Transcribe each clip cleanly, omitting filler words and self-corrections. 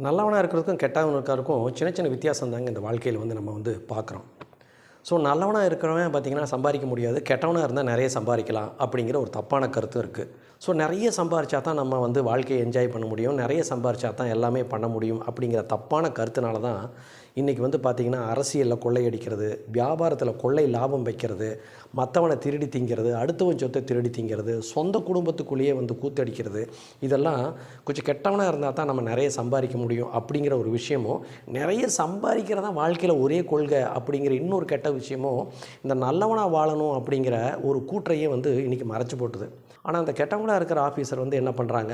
நல்லவனாக இருக்கிறதுக்கும் கெட்டவனாக இருக்கிறதுக்கும் சின்ன சின்ன வித்தியாசம் தாங்க இந்த வாழ்க்கையில் நம்ம பார்க்குறோம். ஸோ நல்லவனாக இருக்கிறவன் பார்த்திங்கன்னா சம்பாதிக்க முடியாது, கெட்டவனாக இருந்தால் நிறைய சம்பாதிக்கலாம் அப்படிங்கிற ஒரு தப்பான கருத்து இருக்குது. ஸோ நிறைய சம்பாரித்தா தான் நம்ம வாழ்க்கையை என்ஜாய் பண்ண முடியும், நிறைய சம்பாரித்தா தான் எல்லாமே பண்ண முடியும் அப்படிங்கிற தப்பான கருத்துனால தான் இன்றைக்கி பார்த்திங்கன்னா அரசியலில் கொள்ளையடிக்கிறது, வியாபாரத்தில் கொள்ளை லாபம் வைக்கிறது, மற்றவனை திருடி திங்கிறது, அடுத்தவன் சொத்தை திருடி திங்கிறது, சொந்த குடும்பத்துக்குள்ளேயே கூத்தடிக்கிறது, இதெல்லாம் கொஞ்சம் கெட்டவனாக இருந்தால் தான் நம்ம நிறைய சம்பாதிக்க முடியும் அப்படிங்கிற ஒரு விஷயமும், நிறைய சம்பாதிக்கிறதா வாழ்க்கையில் ஒரே கொள்கை அப்படிங்கிற இன்னொரு கெட்ட விஷயமும் இந்த நல்லவனாக வாழணும் அப்படிங்கிற ஒரு கூற்றையே இன்றைக்கி மறைச்சி போட்டுது. ஆனால் அந்த கெட்டவங்களாக இருக்கிற ஆஃபீஸர் என்ன பண்ணுறாங்க,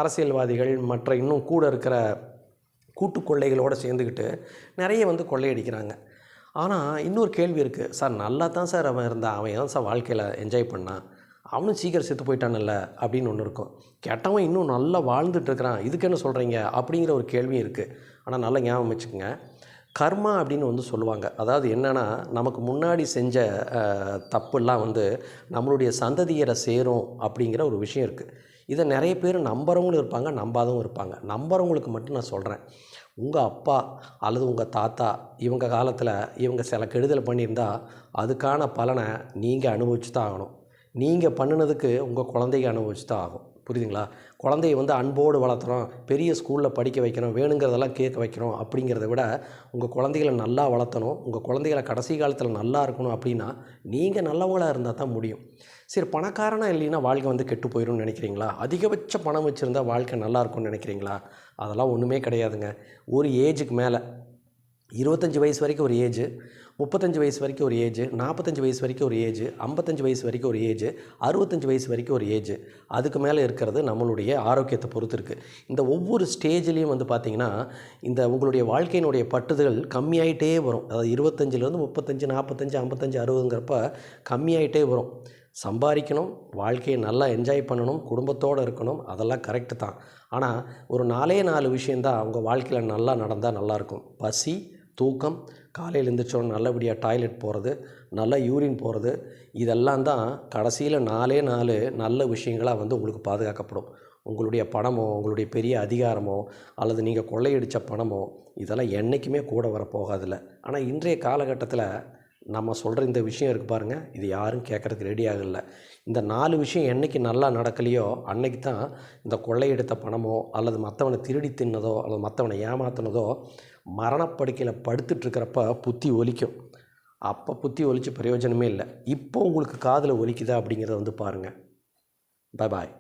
அரசியல்வாதிகள் மற்ற இன்னும் கூட இருக்கிற கூட்டு கொள்ளைகளோடு சேர்ந்துக்கிட்டு நிறைய கொள்ளையடிக்கிறாங்க. ஆனால் இன்னொரு கேள்வி இருக்குது, சார் நல்லா தான் சார் அவன் இருந்தான், அவன் ஏன் சார் வாழ்க்கையில் என்ஜாய் பண்ணான், அவனும் சீக்கிரம் செத்து போயிட்டான்ல அப்படின்னு ஒன்று இருக்கும். கெட்டவன் இன்னும் நல்லா வாழ்ந்துட்டுருக்கிறான், இதுக்கு என்ன சொல்கிறீங்க அப்படிங்கிற ஒரு கேள்வியும் இருக்குது. ஆனால் நல்லா ஞாபகம் வச்சுக்கோங்க, கர்மா அப்படின்னு சொல்லுவாங்க. அதாவது என்னென்னா, நமக்கு முன்னாடி செஞ்ச தப்புலாம் நம்மளுடைய சந்ததியரை சேரும் அப்படிங்கிற ஒரு விஷயம் இருக்குது. இதை நிறைய பேர் நம்புறவங்களும் இருப்பாங்க, நம்பாதவங்க இருப்பாங்க. நம்புறவங்களுக்கு மட்டும் நான் சொல்கிறேன், உங்கள் அப்பா அல்லது உங்கள் தாத்தா இவங்க காலத்தில் இவங்க சில கெடுதல் பண்ணியிருந்தால் அதுக்கான பலனை நீங்கள் அனுபவிச்சு தான் ஆகணும். நீங்கள் பண்ணினதுக்கு உங்கள் குழந்தைங்க அனுபவிச்சு தான் ஆகும். புரியுதுங்களா? குழந்தைய அன்போடு வளர்த்துறோம், பெரிய ஸ்கூலில் படிக்க வைக்கணும், வேணுங்கிறதெல்லாம் கேட்க வைக்கணும் அப்படிங்கிறத விட உங்கள் குழந்தைகளை நல்லா வளர்த்தணும், உங்கள் குழந்தைகளை கடைசி காலத்தில் நல்லா இருக்கணும் அப்படின்னா நீங்கள் நல்லவங்களாக இருந்தால் தான் முடியும். சரி, பணக்காரனாக இல்லைன்னா வாழ்க்கை கெட்டு போயிடும்னு நினைக்கிறீங்களா? அதிகபட்ச பணம் வச்சுருந்தா வாழ்க்கை நல்லா இருக்கும்னு நினைக்கிறீங்களா? அதெல்லாம் ஒன்றுமே கிடையாதுங்க. ஒரு ஏஜுக்கு மேலே 25 வயசு வரைக்கும் ஒரு ஏஜ், 35 வயசு வரைக்கும் ஒரு ஏஜ், 45 வயசு வரைக்கும் ஒரு ஏஜ், 55 வயசு வரைக்கும் ஒரு ஏஜ், 65 வயசு வரைக்கும் ஒரு ஏஜ், அதுக்கு மேலே இருக்கிறது நம்மளுடைய ஆரோக்கியத்தை பொறுத்து இருக்குது. இந்த ஒவ்வொரு ஸ்டேஜ்லேயும் பார்த்திங்கன்னா இந்த உங்களுடைய வாழ்க்கையினுடைய பட்டுதல் கம்மியாயிட்டே வரும். அதாவது 25லேருந்து 35, 45, 55, 60ங்கிறப்ப கம்மியாயிட்டே வரும். சம்பாதிக்கணும், வாழ்க்கையை நல்லா என்ஜாய் பண்ணணும், குடும்பத்தோடு இருக்கணும், அதெல்லாம் கரெக்டு தான். ஆனால் ஒரு 4 விஷயந்தான் அவங்க வாழ்க்கையில் நல்லா நடந்தால் நல்லாயிருக்கும். பசி, தூக்கம், காலையில் எழுந்திரிச்சோன்னு நல்லபடியாக டாய்லெட் போகிறது, நல்லா யூரின் போகிறது, இதெல்லாம் தான் கடைசியில் 4 நல்ல விஷயங்களாக உங்களுக்கு பாதுகாக்கப்படும். உங்களுடைய பணமோ, உங்களுடைய பெரிய அதிகாரமோ, அல்லது நீங்கள் கொள்ளையடித்த பணமோ, இதெல்லாம் என்றைக்குமே கூட வர போகாதில்ல. ஆனால் இன்றைய காலகட்டத்தில் நம்ம சொல்கிற இந்த விஷயம் இருக்குது பாருங்கள், இது யாரும் கேட்குறதுக்கு ரெடி ஆகலை. இந்த 4 விஷயம் என்றைக்கு நல்லா நடக்கலையோ அன்னைக்கு தான் இந்த கொள்ளையெடுத்த பணமோ, அல்லது மற்றவனை திருடி தின்னதோ, அல்லது மற்றவனை ஏமாற்றினதோ மரணப்படுக்கையில் படுத்துட்ருக்கிறப்ப புத்தி ஒலிக்கும். அப்போ புத்தி ஒலிச்சு பிரயோஜனமே இல்லை. இப்போ உங்களுக்கு காதில் ஒலிக்குதா அப்படிங்கிறத பாருங்கள். பாய்.